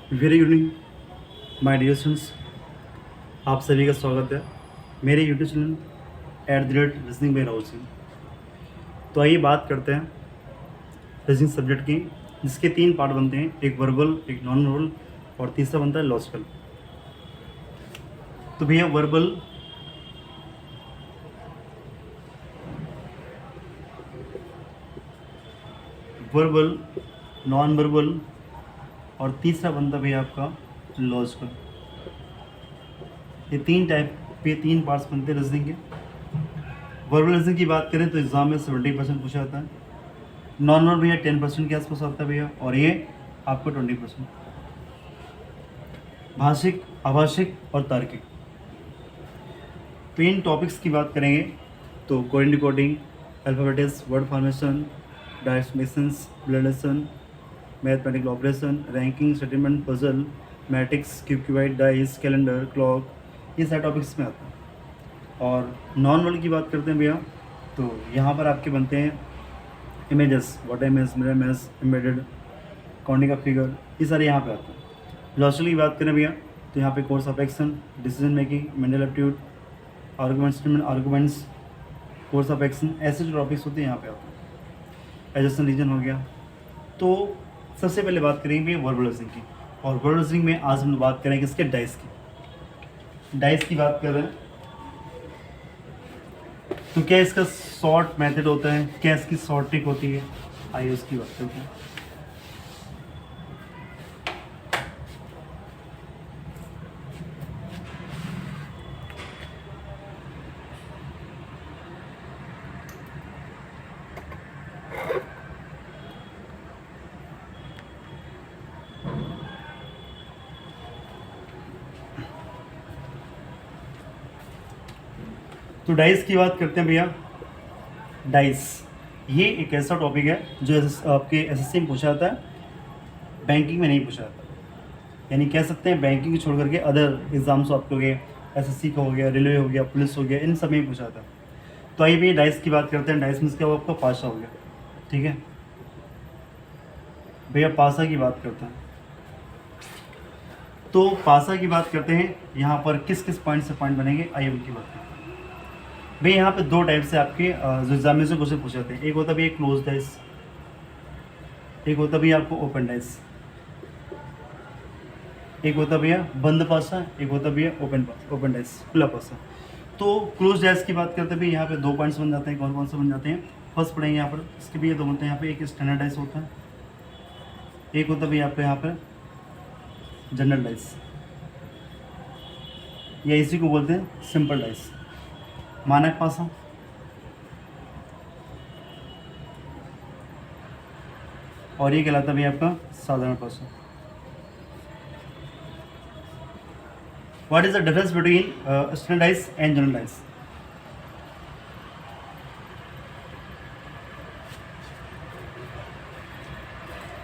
Very good evening my dear students. आप सभी का स्वागत है मेरे YouTube channel @reasoning by Rahul Singh. तो आइए बात करते हैं रीजनिंग सब्जेक्ट की, जिसके 3 पार्ट बनते हैं, एक वर्बल, एक नॉन वर्बल और तीसरा बनता है लॉजिकल। तो भैया वर्बल, नॉन वर्बल और तीसरा बनता है भैया आपका लॉजिकल। ये 3 पार्ट्स बनते हैं रीजनिंग के। वर्बल रीजनिंग की बात करें तो एग्जाम में 70% पूछा जाता है, नॉन वर्बल भैया 10% के आसपास आता है भैया, और ये आपको 20%। भाषिक, आभाषिक और तार्किक। तो इन टॉपिक्स की बात करेंगे तो coding, decoding, alphabets, word formation, dimensions, relation, mathematical operation, ranking, settlement, puzzle, matrix, cubic, dice, calendar, clock, ये सारे टॉपिक्स में आता है। और नॉन वर्ड की बात करते हैं भैया तो यहाँ पर आपके बनते हैं images, water image, mirror image, embedded, counting का फिगर, ये सारे यहाँ पे आते हैं। लॉजिकल की बात करें भैया तो यहाँ पे course of action, decision making, mental aptitude, arguments, course of action, ऐसे जो टॉपिक्स होते हैं यहाँ पे आते हैं। एडजस्टेंट रीजन हो गया। तो सबसे पहले बात करेंगे वर्बल रीजनिंग की, और वर्बल रीजनिंग में आज हम बात करेंगे इसके डाइस की। डाइस की बात कर रहे हैं तो क्या इसका शॉर्ट मेथड होता है, क्या इसकी शॉर्ट ट्रिक होती है, आइए उसकी बात करते हैं। तो डाइस की बात करते हैं भैया। डाइस ये एक ऐसा टॉपिक है जो आपके एसएससी में पूछा जाता है, बैंकिंग में नहीं पूछा जाता। यानी कह सकते हैं बैंकिंग को छोड़ करके अदर एग्जाम्स आपके हो गए, एसएससी का हो गया, रेलवे हो गया, पुलिस हो गया, इन सब में पूछा जाता है। तो आइए भैया डाइस की बात करते हैं। डाइस मीन्स क्या, वो आपका पासा हो गया, ठीक है भैया। पासा की बात करते हैं तो पासा की बात करते हैं, यहाँ पर किस किस पॉइंट से पॉइंट बनेंगे, आइए उनकी बात करते हैं। भाई यहाँ पे 2 टाइप से आपके जो एग्जाम में से क्वेश्चन पूछे जाते हैं, एक होता है भैया क्लोज डाइस, एक होता है भैया आपको ओपन डाइस, एक होता है भैया बंद पासा, एक होता है भैया ओपन डाइस, खुला पासा। तो क्लोज डाइस की बात करते हैं भैया, यहाँ पे 2 पॉइंट्स बन जाते हैं। कौन कौन से बन जाते हैं, फर्स्ट पढ़ेंगे यहाँ पर, इसके भैया 2 बनते हैं। यहाँ पे एक स्टैंडर्ड डाइस होता है, एक होता है भैया आपका यहाँ पर जनरल डाइस, या इसी को बोलते हैं सिंपल डाइस, मानक पासा। और ये कहलाता है भैया आपका साधारण पासा। What is the difference between standard dice and general dice?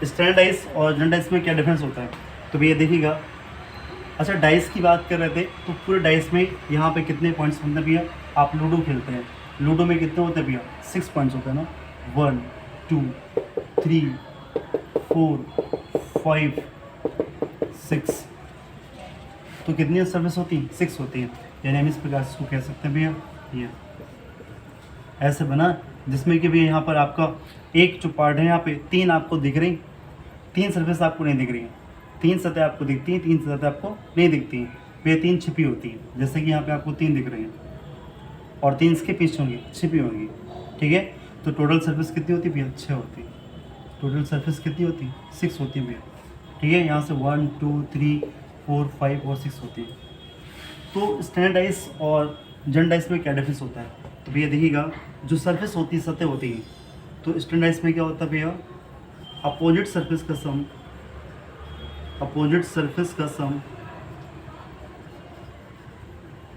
Standard dice और जनरल डाइस में क्या डिफरेंस होता है, तो भैया देखिएगा। अच्छा, डाइस की बात कर रहे थे तो पूरे डाइस में यहाँ पे कितने पॉइंट्स बनते हैं भैया? आप लूडो खेलते हैं, लूडो में कितने होते हैं भैया? 6 पॉइंट्स होते हैं ना, 1 2 3 4 5 6। तो कितनी सर्विस होती हैं? 6 होती हैं। यानी हम इस प्रकार से इसको कह सकते हैं भैया, ये ऐसे बना, जिसमें कि भैया यहाँ पर आपका एक जो पार्ट है, यहाँ पे 3 आपको दिख रही, 3 सर्फेस आपको नहीं दिख रही हैं, 3 सतह आपको दिखती हैं, 3 सतह आपको नहीं दिखती हैं, वे 3 छिपी होती हैं। जैसे कि यहाँ पे आपको 3 दिख रही हैं और 3 इसके पीछे होंगी, छिपी होंगी, ठीक है। तो टोटल सर्फेस कितनी होती है भैया? 6 होती है। टोटल सर्फेस कितनी होती है? 6 होती है भैया, ठीक है। यहाँ से 1 2 3 4 5 और 6 होती है। तो स्टैंडर्ड डाइस और जनरल डाइस में क्या डिफरेंस होता है, तो भैया देखिएगा, जो सरफेस होती है, सतह होती है, तो स्टैंडर्ड डाइस में क्या होता है भैया? अपोजिट सरफेस का सम, अपोजिट सरफेस का सम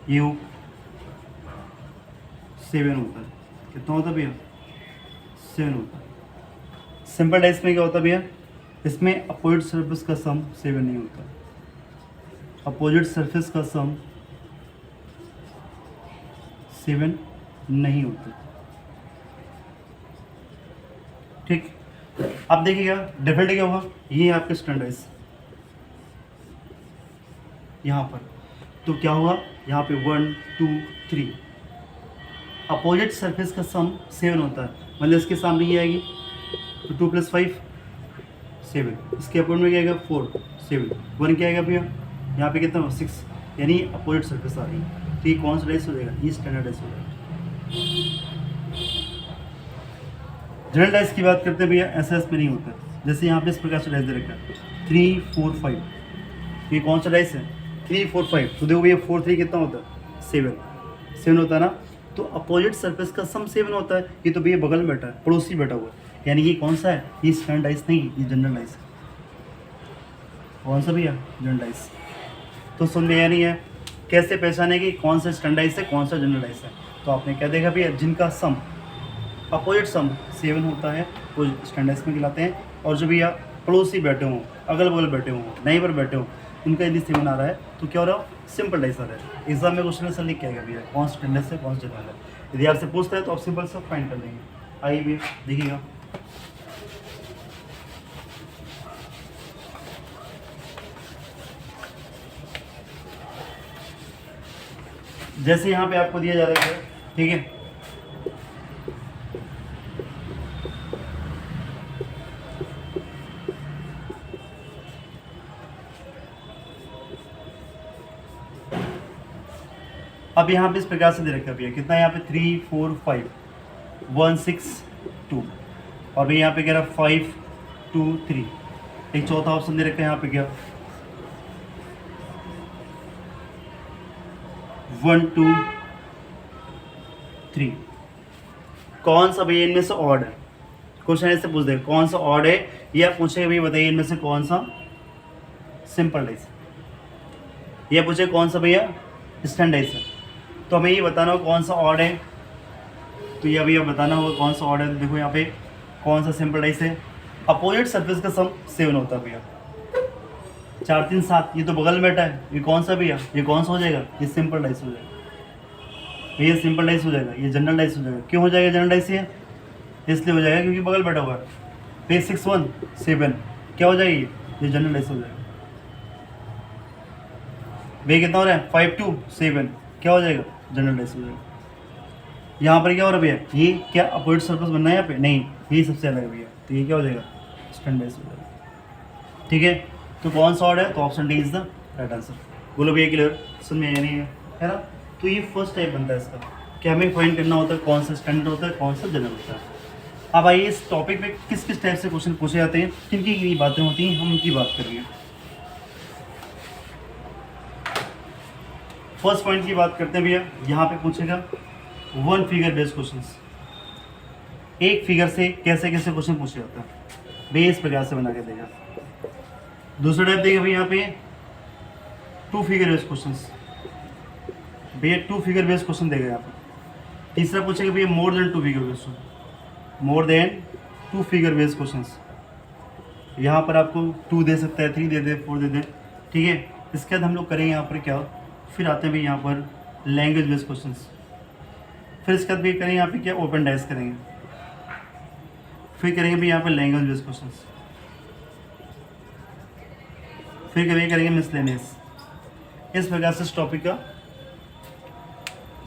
ये 7 होता है। कितना होता है भैया? 7 होता है। सिंपल डाइस में क्या होता है भैया? इसमें अपोजिट सरफेस का सम 7 नहीं होता, अपोजिट सरफेस का सम 7 नहीं होता, ठीक। अब देखिएगा डिफरेंट क्या होगा, ये आपके स्टैंडर्ड डाइस, यहाँ पर, तो क्या हुआ यहाँ पे 1 2 3, अपोजिट सरफेस का सम 7 होता है, मतलब इसके सामने ये आएगी तो 2 + 5 7, इसके अपोजिट में क्या आएगा 4 7, 1 क्या आएगा भैया यहाँ पे कितना 6, यानी अपोजिट सरफेस आ रही है, तो ये कौन सा डाइस हो जाएगा, ये स्टैंडर्ड डाइस हो जाएगा। जनरल डाइस की बात करते हैं भैया, ऐसा इसमें नहीं होता, जैसे यहाँ पे इस प्रकार से डाइस दे रखा है 3 4 5, ये कौन सा डाइस है 3 4 5, तो देखो भैया 4 3 कितना होता है 7 होता है ना, तो अपोजिट सरफेस का सम 7 होता है, ये तो भैया बगल में बैठा है, पड़ोसी बैठा हुआ है, यानी ये कौन सा है, ये स्टैंडर्ड डाइस नहीं, ये जनरल डाइस है। कौन सा भैया जनरल डाइस। तो सुन लिया नहीं है, कैसे पहचाने कि कौन सा स्टैंडर्ड डाइस है कौन सा जनरल डाइस है, तो आपने क्या देखा भैया, जिनका सम अपोजिट सम 7 होता है वो स्टैंडर्ड डाइस में कहलाते हैं, और जो भैया पड़ोसी बैठे हों, अगल बगल बैठे हों, नेबर बैठे हों, उनका यदि 7 आ रहा है तो क्या हो रहा है, सिंपल डाइस आ रहा है। एग्जाम में क्वेश्चन आंसर लिख के आएगा भैया कौन सा स्टैंडर्ड है कौन सा जनरल है, यदि आपसे पूछता है तो आप सिंपल से फाइंड कर लेंगे। आइए भैया देखिएगा, जैसे यहाँ पे आपको दिया जा रहा है, ठीक है, अब यहाँ पे इस प्रकार से दे रखा है भैया, कितना यहाँ पे 3 4 5 1 6 2, और भैया यहाँ पे कह रहा 5 2 3, एक चौथा ऑप्शन दे रखा है यहाँ पे क्या 1 2 3, कौन सा भैया इनमें से ऑड है, क्वेश्चन ऐसे पूछ देगा कौन सा ऑड है, या पूछेगा भैया बताइए इनमें से कौन सा सिंपल डाइस, या पूछे कौन सा भैया स्टैंडर्ड डाइस है, तो हमें ये बताना हो कौन सा ऑड है, तो ये भैया बताना होगा कौन सा ऑड है। तो देखो यहाँ पे कौन सा सिंपल डाइस है, अपोजिट सरफेस का सम 7 होता है भैया, 4 3 7, ये तो बगल में बैठा है, ये कौन सा भैया, ये कौन सा हो जाएगा, ये सिंपल डाइस हो जाएगा, ये सिंपल डाइस हो जाएगा, ये जनरल डाइस हो जाएगा। क्यों हो जाएगा जनरल डाइस, ये इसलिए हो जाएगा क्योंकि बगल बैठा हुआ है, पे 6 1 7 क्या हो जाएगी, ये जनरल डाइस हो जाएगा। भैया कितना हो रहा है 5 2 7 क्या हो जाएगा, जनरल डाइस हो जाएगा। यहाँ पर क्या हो रहा है भैया, ये क्या अपोजिट सरफेस बनना है यहाँ पे, नहीं ये सबसे अलग है भैया, तो ये क्या हो जाएगा स्टैंडर्ड डाइस हो जाएगा। ठीक है, तो कौन सा ऑर्डर है, तो option D is the right answer. बोलो भैया क्लियर, समझ में आया नहीं है ना। तो ये फर्स्ट टाइप बनता है इसका, कि हमें फाइंड करना होता है कौन सा स्टैंडर्ड होता है कौन सा जनरल होता है। अब आइए इस टॉपिक पे किस किस टाइप से क्वेश्चन पूछे जाते हैं, किन की बातें होती हैं, हम उनकी बात करेंगे। फर्स्ट पॉइंट की बात करते हैं भैया, यहाँ पे पूछेगा 1 फिगर बेस्ड क्वेश्चंस, एक फिगर से कैसे कैसे क्वेश्चन पूछे जाता है भैया, इस प्रकार से बना के देगा। दूसरा टाइप देगा भैया यहाँ पे 2 फिगर बेस्ड क्वेश्चंस, भैया 2 फिगर बेस्ड क्वेश्चन देगा यहाँ पे। तीसरा पूछेगा भैया more than 2 figure based, more than 2 figure based questions, यहाँ पर आपको 2 दे सकता है, 3 दे दे, 4 दे दे, ठीक है। इसके बाद हम लोग करेंगे यहाँ पर क्या, फिर आते हैं भैया यहाँ पर लैंग्वेज बेस्ड क्वेश्चंस, फिर इसके बाद भी करेंगे यहाँ पे क्या ओपन डाइस करेंगे, फिर करेंगे भी यहाँ पे लैंग्वेज बेस्ड क्वेश्चंस, फिर करेंगे मिसलेनियस। इस प्रकार से इस टॉपिक का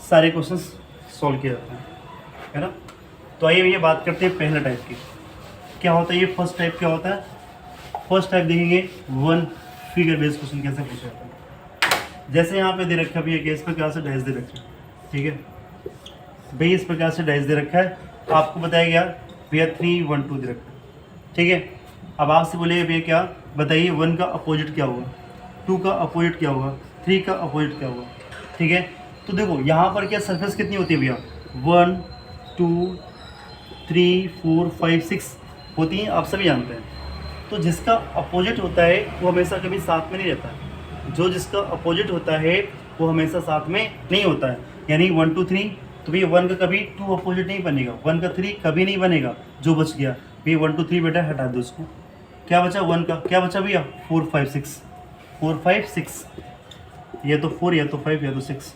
सारे क्वेश्चंस सॉल्व किया जाता है ना। तो आइए भैया बात करते हैं पहला टाइप की, क्या होता है ये फर्स्ट टाइप, क्या होता है फर्स्ट टाइप देखेंगे 1 फिगर बेस्ड क्वेश्चन कैसे पूछा जाता है। जैसे यहाँ पे दे रखा है भैया कि इस प्रकार से डाइस दे रखा है, ठीक है भैया, इस प्रकार से डाइस दे रखा है, आपको बताया गया भैया 3 1 2 दे रखा है, ठीक है। अब आपसे बोलेगा भैया क्या बताइए 1 का अपोजिट क्या होगा, 2 का अपोजिट क्या होगा, 3 का अपोजिट क्या होगा, ठीक है। तो देखो यहाँ पर क्या सरफेस कितनी होती है भैया 1 2 3 4 5 6 होती हैं, आप सभी जानते हैं। तो जिसका अपोजिट होता है वो हमेशा कभी साथ में नहीं रहता है, जो जिसका अपोजिट होता है वो हमेशा साथ में नहीं होता है, यानी 1 2 3, तो भैया 1 का कभी 2 अपोजिट नहीं बनेगा, 1 का 3 कभी नहीं बनेगा, जो बच गया भैया 1 2 3 बेटा हटा दो उसको, क्या बचा 1 का, क्या बचा भैया 4 5 6 4 5 6, ये तो 4 या तो 5 या तो 6,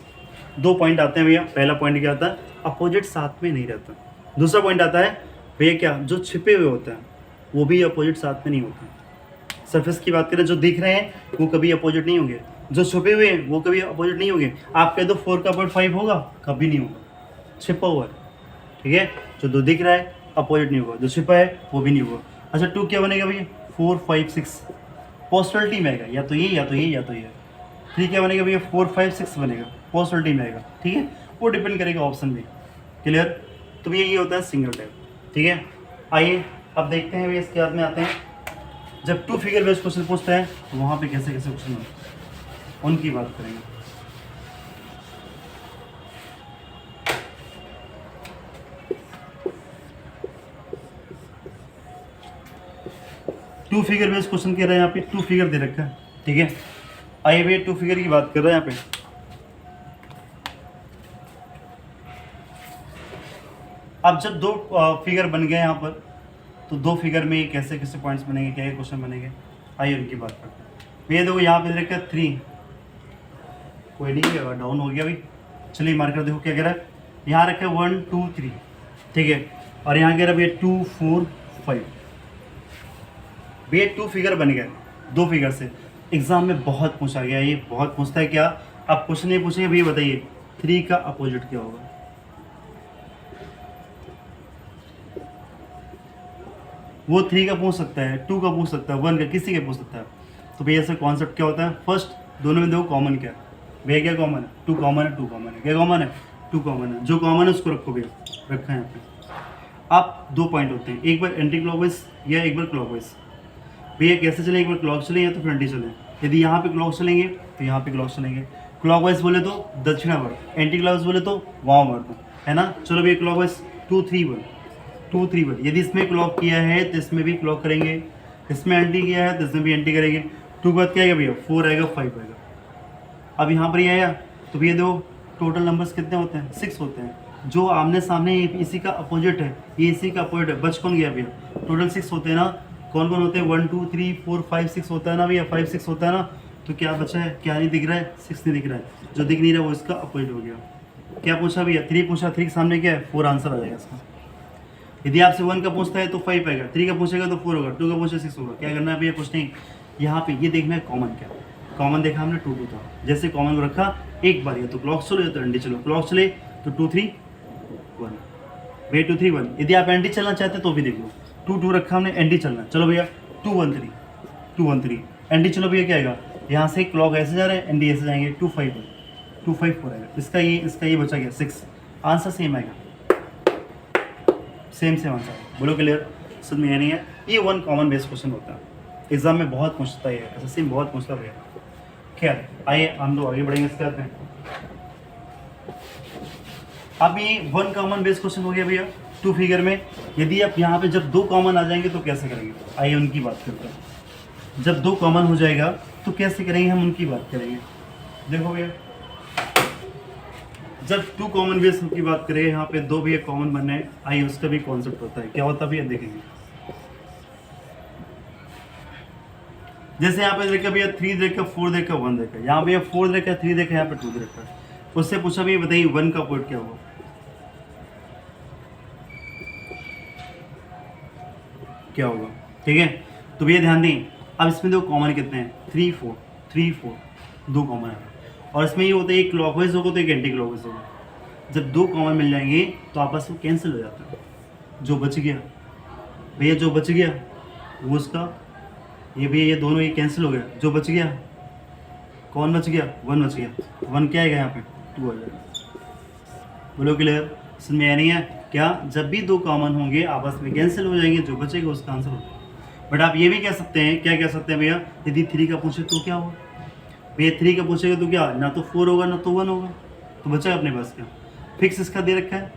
2 पॉइंट आते हैं भैया। पहला पॉइंट क्या आता है अपोजिट साथ में नहीं रहता, दूसरा पॉइंट आता है भैया क्या जो छिपे हुए होते हैं वो भी अपोजिट साथ में नहीं होते। सरफेस की बात करें जो दिख रहे हैं वो कभी अपोजिट नहीं होंगे, जो छुपे हुए हैं वो कभी अपोजिट नहीं होंगे। आप कह दो 4 का अपोजिट 5 होगा, कभी नहीं होगा, छिपा हुआ है, ठीक है। जो 2 दिख रहा है अपोजिट नहीं होगा, जो छिपा है वो भी नहीं होगा। अच्छा 2 क्या बनेगा भैया, 4 5 6 पॉसिबिलिटी में आएगा, या तो ये या तो ये या तो ये। 3 क्या बनेगा भैया, 4 5 6 बनेगा, पॉसिबिलिटी में आएगा, ठीक है। वो डिपेंड करेगा ऑप्शन में, क्लियर। तो भैया ये होता है सिंगल टाइप, ठीक है। आइए अब देखते हैं भैया इसके बाद में आते हैं, जब 2 फिगर बेस्ड क्वेश्चन पूछते हैं तो वहाँ पे कैसे कैसे क्वेश्चन होते हैं उनकी बात करेंगे। 2 फिगर बेस्ड क्वेश्चन कह रहे हैं यहाँ पे, 2 फिगर दे रखा है, ठीक है। आइए भैया 2 फिगर की बात कर रहे हैं यहाँ पे। अब जब 2 फिगर बन गए यहाँ पर, तो 2 फिगर में कैसे कैसे पॉइंट्स बनेंगे, क्या क्या क्वेश्चन बनेंगे, आइए उनकी बात करते हैं। भैया देखो यहाँ पे दे रखा है 3, कोई नहीं है, डाउन हो गया भाई। चलिए मार्कर देखो क्या कह रहा है, यहाँ रखा है 1 2 3, ठीक है। और यहाँ कह रहा है भैया 2 4 5। भैया 2 फिगर बन गए 2 फिगर से। एग्जाम में बहुत पूछा गया, ये बहुत पूछता है क्या। आप क्वेश्चन नहीं पूछेंगे भैया बताइए 3 का अपोजिट क्या होगा। वो 3 का पूछ सकता है, 2 का पूछ सकता है, 1 का, किसी का पूछ सकता है। तो भैया इसका कॉन्सेप्ट क्या होता है, फर्स्ट दोनों में देखो कॉमन क्या है। भैया क्या कॉमन है, 2 कॉमन है, 2 कॉमन है, क्या कॉमन है, 2 कॉमन है। जो कॉमन है उसको रखो भैया, रखा है यहाँ पे। आप 2 पॉइंट होते हैं, एक बार एंटी क्लॉकवाइज या एक बार क्लॉकवाइज। भैया कैसे चले, एक बार क्लॉक चले या तो फिर एंटी चले। यदि यहाँ पे क्लॉक चलेंगे तो यहाँ पे क्लॉक चलेंगे। क्लॉकवाइज बोले तो दक्षिणावर्त, एंटी क्लॉकवाइज बोले तो वामावर्त, है ना। चलो भैया क्लॉकवाइज 2 3 1 2 3 1। यदि इसमें क्लॉक किया है तो इसमें भी क्लॉक करेंगे, इसमें एंटी किया है तो इसमें भी एंटी करेंगे। 2 के बाद क्या आएगा भैया, 4 आएगा, 5 आएगा। अब यहाँ पर ये आया तो भैया दो टोटल नंबर्स कितने होते हैं, 6 होते हैं। जो आमने सामने इसी का अपोजिट है, ये इसी का अपोजिट है, बच कौन गया भैया, टोटल 6 होते हैं ना। कौन कौन होते हैं, 1 2 3 4 5 6 होता है ना भैया, 5 6 होता है ना। तो क्या बचा है, क्या नहीं दिख रहा है, 6 नहीं दिख रहा है। जो दिख नहीं रहा है वो इसका अपोजिट हो गया। क्या पूछा भैया, 3 पूछा, 3 के सामने क्या है, 4 आंसर आ जाएगा इसका। यदि आपसे 1 का पूछता है तो 5 आएगा, 3 का पूछेगा तो 4 होगा, 2 का पूछेगा 6 होगा। क्या करना है भैया, कुछ नहीं, यहाँ पे ये देखना है कॉमन क्या। कॉमन देखा हमने 2 2 था, जैसे कॉमन को रखा एक बार, या तो क्लॉक चलो या तो एंटी चलो। क्लॉक चले तो 2 3 1, भैया 2 3 1। यदि आप एंटी चलना चाहते तो भी देख लो, 2 2 रखा हमने, एंटी चलना, चलो भैया 2 1 3 2 1 3 एंटी चलो भैया। क्या आएगा, यहाँ से क्लॉक ऐसे जा रहे हैं, एंटी ऐसे जाएंगे, 2 5 1 2 5 4 आएगा। इसका ये बचा गया 6, आंसर सेम आएगा, सेम आंसर। बोलो क्लियर, समझ में नहीं है। ये 1 कॉमन बेस क्वेश्चन होता है, एग्जाम में बहुत पूछता है, एसएससी में बहुत पूछता है। खैर आइए हम लोग आगे बढ़ेंगे इसके बाद। अब ये 1 कॉमन बेस क्वेश्चन हो गया भैया 2 फिगर में। यदि आप यहाँ पे जब 2 कॉमन आ जाएंगे तो कैसे करेंगे, आइए उनकी बात करते हैं। जब 2 कॉमन हो जाएगा तो कैसे करेंगे, हम उनकी बात करेंगे। देखो भैया जब 2 कॉमन बेस की बात करें, यहाँ पे 2 भी एक कॉमन बनने हैं, आइए उसका भी कॉन्सेप्ट होता है, क्या होता है भैया देखेंगे। जैसे यहाँ पे देखा भैया 3 देखा, 4 देखा, 1 देखा, यहाँ भैया 4 देखा, 3 देखा, यहाँ पे 2 देखा। उससे पूछा भैया बताइए 1 का अपोजिट क्या होगा, क्या होगा, ठीक है। तो भैया ध्यान दें, अब इसमें दो कॉमन कितने हैं, 3 4 3 4, 2 कॉमन है। और इसमें ये होता है एक क्लॉकवाइज होगा तो एक एंटी क्लॉकवाइज होगा। जब 2 कॉमन मिल जाएंगे तो आपस में कैंसिल हो जाता है। जो बच गया भैया, जो बच गया वो उसका, ये भैया ये दोनों ये कैंसिल हो गया। जो बच गया, कौन बच गया, 1 बच गया। 1 क्या आएगा यहाँ पे, 2 आ जाएगा। बोलो क्लियर, समझ में आ नहीं है क्या। जब भी 2 कॉमन होंगे आपस में कैंसिल हो जाएंगे, जो बचेगा उसका आंसर होगा। बट आप ये भी कह सकते हैं, क्या कह सकते हैं भैया, यदि 3 का पूछे तो क्या होगा भैया, 3 का पूछेगा तो क्या, ना तो 4 होगा ना तो 1 होगा, तो बचा अपने पास क्या, फिक्स इसका दे रखा है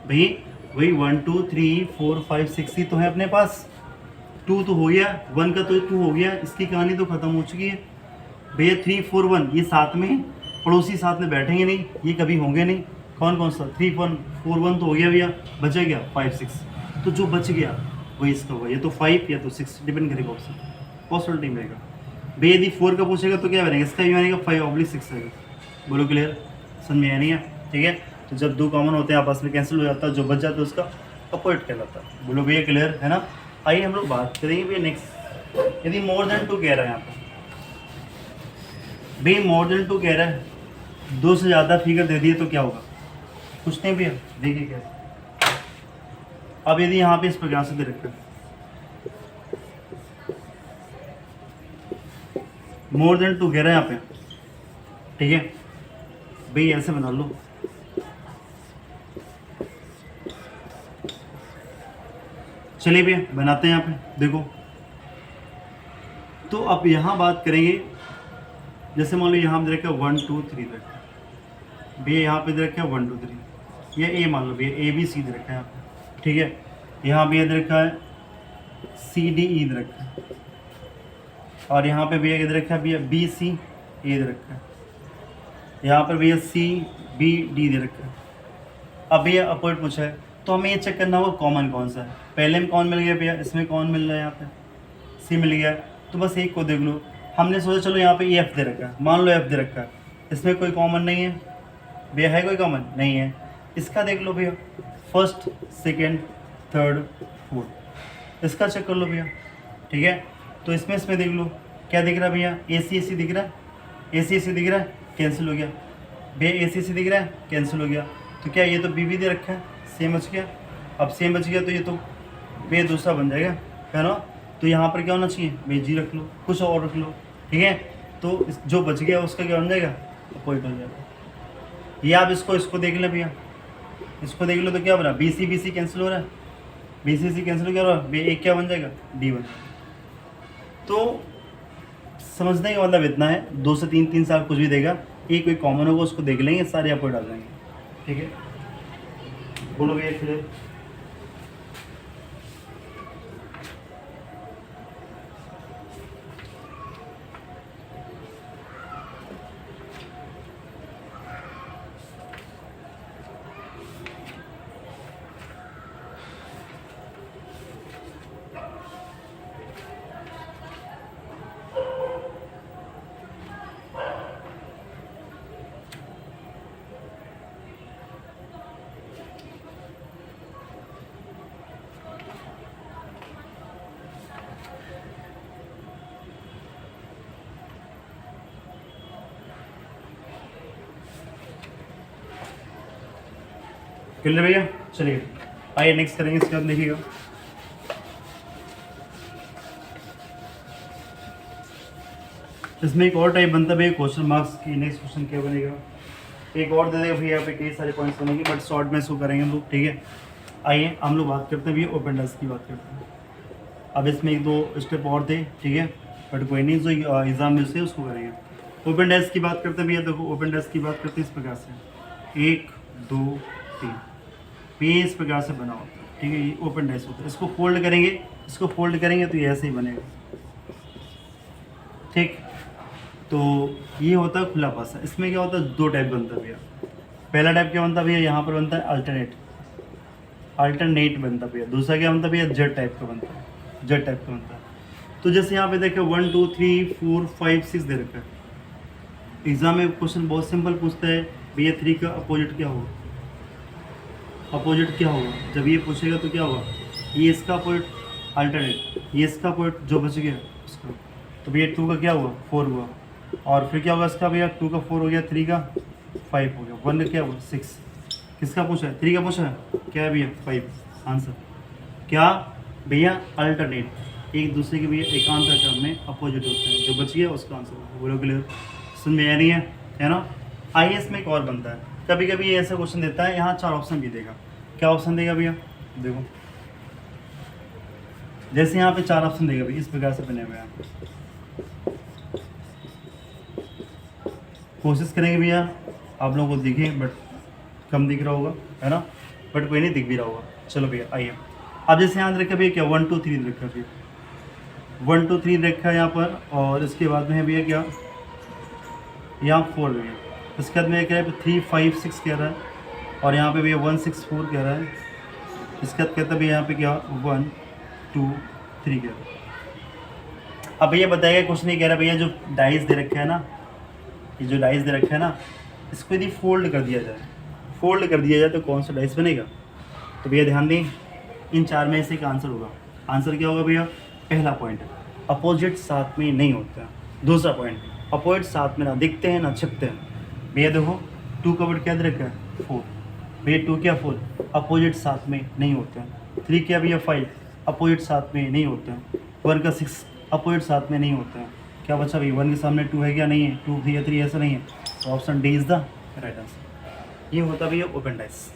भाई। वही 1 2 3 4 5 6 ही तो है अपने पास। 2 तो हो गया, 1 का तो 2 हो गया, इसकी कहानी तो खत्म हो चुकी है भैया। 3 4 1 ये साथ में पड़ोसी साथ में बैठेंगे नहीं, ये कभी होंगे नहीं। कौन कौन सा, 3 1 4 1 तो हो गया भैया, बचा गया 5 6। तो जो बच गया वही इसका होगा, या तो 5 या तो 6, डिपेंड करेगा ऑप्शन, पॉसिबिलिटी में रहेगा भैया। यदि 4 का पूछेगा तो क्या बनेगा, इसका भी बनेगा 5/6 रहेगा। बोलो क्लियर, समझ में नहीं है, ठीक है। तो जब 2 कॉमन होते हैं आपस में कैंसिल हो जाता है, जो बच जाता है उसका अपोजिट कहलाता है। बोलो भैया क्लियर है ना। आइए हम लोग बात करेंगे भैया नेक्स्ट, यदि मोर देन 2 कह रहा है यहाँ पर, भाई मोर देन 2 कह रहा है, 2 से ज़्यादा फिगर दे दिए तो क्या होगा? कुछ नहीं भैया, देखिए क्या। अब यदि यहाँ पे इस प्रकार से दे रखा है मोर देन 2 कह रहा है यहाँ पे, ठीक है भाई, ऐसे बना लो। चलिए भैया बनाते हैं यहाँ पे, देखो। तो अब यहाँ बात करेंगे, जैसे मान लो यहाँ पे रखा है 1 2 3 रखा है भैया, यहाँ पे दे रखा है 1 2 3, ये ए मान लो भैया, ए बी सी दे रखा है यहाँ पे, ठीक है। यहाँ पे दे रखा है सी डी ई दे रखा है, और यहाँ पे भैया दे रखा है भैया बी सी ए दे रखा है, यहाँ पर भैया सी बी डी दे रखा है। अब भैया अपवर्ड पूछा है, तो हमें ये चेक करना होगा कॉमन कौन सा है। पहले में कौन मिल गया भैया, इसमें कौन मिल रहा है, यहाँ पे सी मिल गया, तो बस एक को देख लो। हमने सोचा चलो यहाँ पे एफ दे रखा है, मान लो एफ दे रखा है, इसमें कोई कॉमन नहीं है भैया, है कोई कॉमन नहीं है। इसका देख लो भैया, फर्स्ट सेकेंड थर्ड फोर्थ, इसका चेक कर लो भैया, ठीक है। तो इसमें देख लो क्या दिख रहा है भैया, ए सी दिख रहा है, ए सी दिख रहा है, कैंसिल हो गया भैया, ए सी दिख रहा है, कैंसिल हो गया। तो क्या ये तो बी भी दे रखा है, सेम बच गया। अब सेम बच गया तो ये तो भैया दूसरा बन जाएगा, है ना। तो यहाँ पर क्या होना चाहिए भैया, जी रख लो, कुछ और रख लो, ठीक है। तो जो बच गया उसका क्या बन जाएगा, पॉइंट हो जाएगा। ये आप इसको देख लें भैया, इसको देख लो तो क्या बना, बी सी कैंसिल हो रहा है, बी सी कैंसिल हो रहा है भैया, एक क्या बन जाएगा, डी बन जाएगा। तो समझने का मतलब इतना है, 2 से 3 साल कुछ भी देगा, एक कोई कॉमन होगा उसको देख लेंगे, सारे अपवर्ड आ जाएंगे, ठीक है। बोलो भैया फिर। क्लियर भैया, चलिए आइए नेक्स्ट करेंगे, इसके बाद देखिएगा। इसमें एक और टाइप बनता है भैया क्वेश्चन मार्क्स की। नेक्स्ट क्वेश्चन क्या बनेगा, एक और दे देगा भैया, यहाँ पे कई सारे पॉइंट्स बनेंगे, बट शॉर्ट में इसको करेंगे हम लोग, ठीक है। आइए हम लोग बात करते हैं भैया ओपन डेस्क की बात करते हैं। अब इसमें 1-2 स्टेप और थे, ठीक है, बट कोई नहीं, जो एग्जाम में से उसको करेंगे। ओपन डेस्क की बात करते हैं भैया, देखो ओपन डेस्क की बात करते हैं इस प्रकार से, 1 2 3 ये इस प्रकार से बना होता है, ठीक है, ये ओपन डेस्क होता है। इसको फोल्ड करेंगे, इसको फोल्ड करेंगे तो ये ऐसे ही बनेगा, ठीक। तो ये होता है खुला पासा। इसमें क्या होता है, 2 टाइप बनता है भैया। पहला टाइप क्या बनता है भैया, यहाँ पर बनता है अल्टरनेट बनता है भैया। दूसरा क्या बनता है भैया, जेड टाइप का बनता है, जेड टाइप का बनता है। तो जैसे यहाँ पे देखें 1 2 3 4 5 6 दे रखा है। एग्जाम में क्वेश्चन बहुत सिंपल पूछता है भैया 3 का अपोजिट क्या होगा, अपोजिट क्या होगा। जब ये पूछेगा तो क्या होगा, ये इसका अपोजिट अल्टरनेट, ये इसका अपोजिट जो बच गया उसका। तो भैया 2 का क्या हुआ, 4 हुआ, और फिर क्या होगा इसका भैया, 2 का 4 हो गया, 3 का 5 हो गया, 1 का क्या हुआ 6। किसका पूछा है, 3 का पूछा है, क्या है भैया 5 आंसर। क्या भैया अल्टरनेट, एक दूसरे के भैया एकांतर क्रम में अपोजिट होते हैं, जो बच गया उसका आंसर होगा। बोलो क्लियर, समझ में आ रही है ना। आईएएस में एक और बनता है, कभी कभी ये ऐसा क्वेश्चन देता है, यहाँ 4 ऑप्शन भी देगा। क्या ऑप्शन देगा भैया, देखो जैसे यहाँ पे 4 ऑप्शन देगा भैया, इस प्रकार से बने हुए हैं। कोशिश करेंगे भैया आप लोगों को दिखे, बट कम दिख रहा होगा, है ना, बट कोई नहीं, दिख भी रहा होगा। चलो भैया आइए, अब जैसे यहाँ रखा भैया क्या 1 2 3 रखा भैया, 1 2 3 रखा है यहाँ पर, और इसके बाद में है भैया क्या, यहाँ 4 भैया, इसके बाद में क्या है 3 5 6 कह रहा है, और यहाँ पे भैया 1 6 4 कह रहा है। इसके बाद कहता है भैया यहाँ पे क्या 1 2 3 कह रहा है। अब भैया बताएगा, कुछ नहीं कह रहा भैया, जो डाइस दे रखा है ना, ये जो डाइस दे रखा है ना, इसको यदि फोल्ड कर दिया जाए, फोल्ड कर दिया जाए तो कौन सा डाइस बनेगा। तो भैया ध्यान दें, इन 4 में से एक आंसर होगा। आंसर क्या होगा भैया, पहला पॉइंट अपोजिट साथ में नहीं होता। दूसरा पॉइंट अपोजिट साथ में ना दिखते हैं ना छिपते हैं। भैया देखो 2 का वर्ड क्या दे रखा है 4, भैया 2 क्या 4 अपोजिट साथ में नहीं होते हैं। 3 क्या भैया 5 अपोजिट साथ में नहीं होते हैं। 1 का 6 अपोजिट साथ में नहीं होते हैं। क्या बचा भाई 1 के सामने 2 है क्या नहीं है, 2 भैया 3 ऐसा नहीं है, तो option D is the right answer. ये होता भैया ओपन डाइस।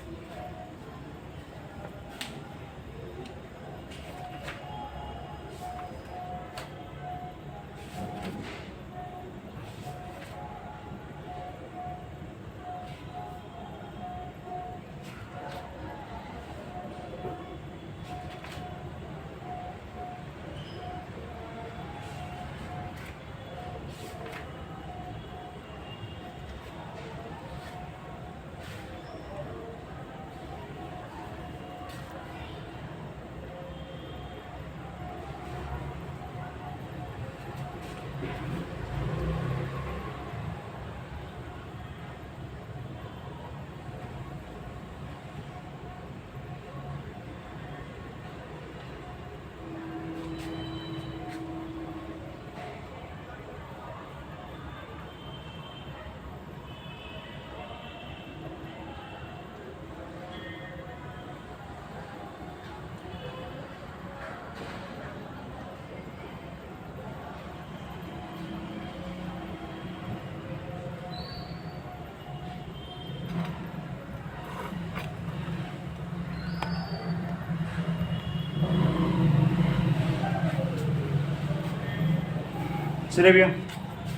चलिए भैया,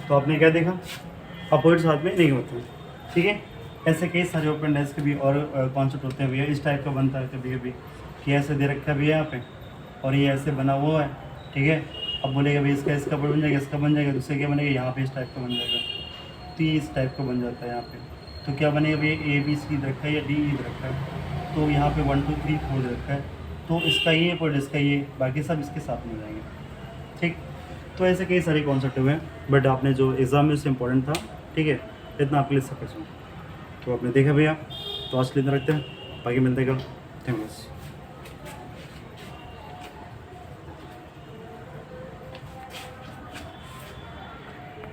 तो आपने क्या देखा, अपोजिट साथ में नहीं होते, ठीक है। ऐसे कई सारे ओपन डाइस के भी और कॉन्सेप्ट होते हैं भैया। इस टाइप का बनता है कभी कभी कि ऐसे दे रखा है भैया यहाँ पे और ये ऐसे बना हुआ है, ठीक है। अब बोलेगा भैया इसका बन जाएगा, इसका बन जाएगा, दूसरे क्या बनेगा यहाँ पे इस टाइप का बन जाएगा, तो ये इस टाइप का बन जाता है यहाँ पे। तो क्या बनेगा भैया ABC रखा है या D रखा है, तो यहाँ पे 1 2 3 4 रखा है, तो इसका ये और इसका ये, बाकी सब इसके साथ में जाएंगे, ठीक। तो ऐसे कई सारे कॉन्सेप्ट हुए हैं, बट आपने जो एग्ज़ाम में उससे इम्पोर्टेंट था, ठीक है, इतना आपके लिए सफिशिएंट। तो आपने देखा भैया, तो आज के लिए इतना रखते हैं, बाकी मिलते हैं कल। Thank you.